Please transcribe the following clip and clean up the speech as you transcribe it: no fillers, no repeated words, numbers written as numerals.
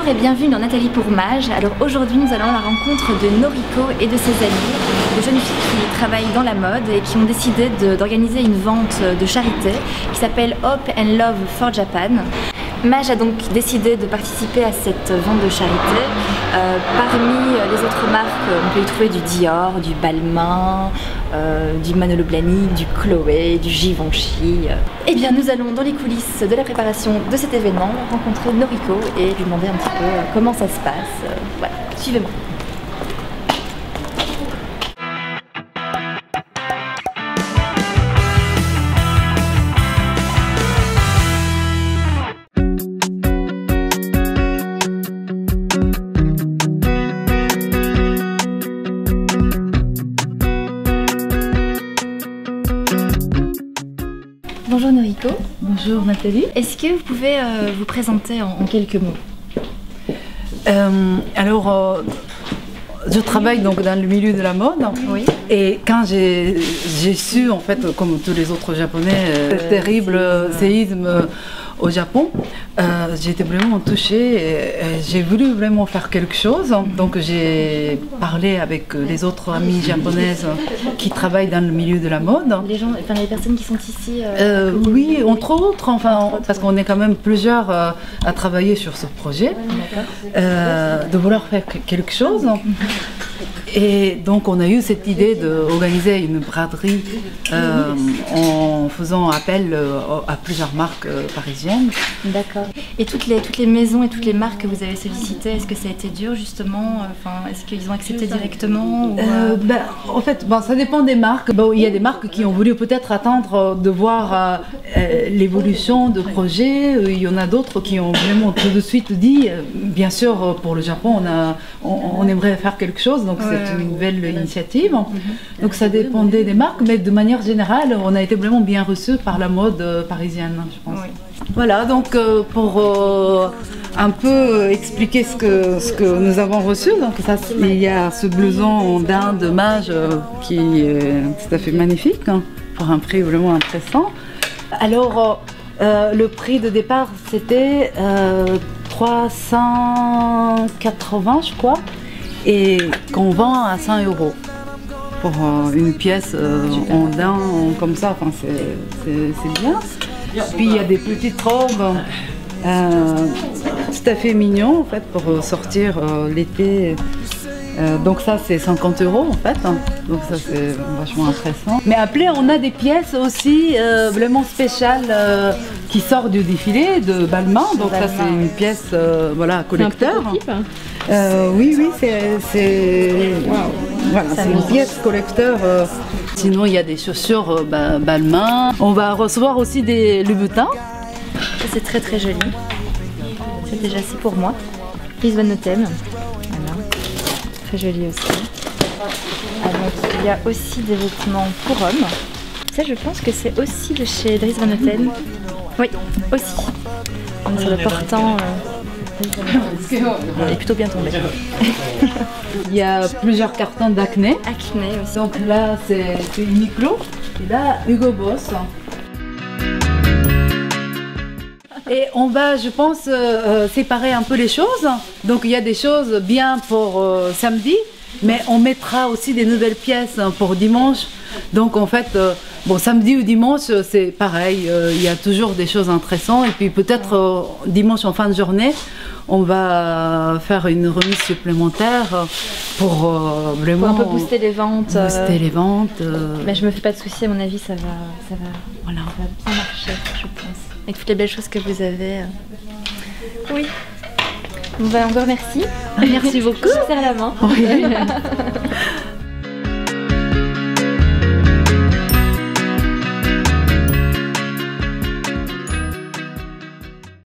et bienvenue dans Nathalie pour Mage. Alors aujourd'hui nous allons à la rencontre de Noriko et de ses amis, des jeunes filles qui travaillent dans la mode et qui ont décidé d'organiser une vente de charité qui s'appelle Hope and Love for Japan. Mage a donc décidé de participer à cette vente de charité. Parmi les autres marques, on peut y trouver du Dior, du Balmain, du Manolo Blahnik, du Chloé, du Givenchy. Eh bien nous allons dans les coulisses de la préparation de cet événement rencontrer Noriko et lui demander un petit peu comment ça se passe. Voilà, suivez-moi. Bonjour Noriko. Bonjour Nathalie. Est-ce que vous pouvez vous présenter en quelques mots? Je travaille donc dans le milieu de la mode. Oui. Et quand j'ai su, en fait, comme tous les autres Japonais, ce terrible séisme au Japon, j'ai été vraiment touchée et j'ai voulu vraiment faire quelque chose. Donc j'ai parlé avec les autres amies japonaises qui travaillent dans le milieu de la mode. Les gens, enfin les personnes qui sont ici. Oui, entre autres, parce qu'on est quand même plusieurs à travailler sur ce projet, de vouloir faire quelque chose. Et donc on a eu cette idée d'organiser une braderie en faisant appel à plusieurs marques parisiennes. D'accord. Et toutes les maisons et toutes les marques que vous avez sollicitées, est-ce que ça a été dur justement? Est-ce qu'ils ont accepté directement ou, En fait, ça dépend des marques. Il y a des marques qui ont voulu peut-être attendre de voir l'évolution de projet. Il y en a d'autres qui ont vraiment tout de suite dit, bien sûr pour le Japon on aimerait faire quelque chose, donc c'est une nouvelle initiative. Donc ça dépendait des marques, mais de manière générale, on a été vraiment bien reçus par la mode parisienne, je pense. Oui. Voilà, donc pour un peu expliquer ce que nous avons reçu, donc il y a ce blouson en daim de Mage qui est tout à fait magnifique, pour un prix vraiment intéressant. Alors, le prix de départ, c'était 380, je crois, et qu'on vend à 100 € pour une pièce en daim comme ça, c'est bien. Puis il y a des petites robes tout à fait mignons en fait pour sortir l'été. Donc ça c'est 50 € en fait, donc ça c'est vachement intéressant. Mais après on a des pièces aussi vraiment spéciales qui sortent du défilé de Balmain, donc ça c'est une pièce voilà, collecteur. Oui, c'est voilà, c'est une pièce collecteur. Sinon il y a des chaussures Balmain. On va recevoir aussi des Louboutin. C'est très très joli. C'est déjà assez pour moi. Dries Van Noten. Voilà. Très joli aussi. Alors, il y a aussi des vêtements pour hommes. Ça je pense que c'est aussi de chez Dries Van Noten. Oui, aussi. On est sur le portant. Il est plutôt bien tombé. Il y a plusieurs cartons d'Acné. Acné aussi. Donc là c'est Uniqlo et là Hugo Boss. Et on va, je pense, séparer un peu les choses. Donc il y a des choses bien pour samedi, mais on mettra aussi des nouvelles pièces pour dimanche. Donc en fait, samedi ou dimanche, c'est pareil, il y a toujours des choses intéressantes. Et puis peut-être dimanche en fin de journée, on va faire une remise supplémentaire pour vraiment... Pour un peu booster les ventes. Booster les ventes. Mais je me fais pas de soucis, à mon avis, ça va bien marcher, je pense. Avec toutes les belles choses que vous avez. Oui. Bon, encore merci. Merci beaucoup. Je serre la main. Oui.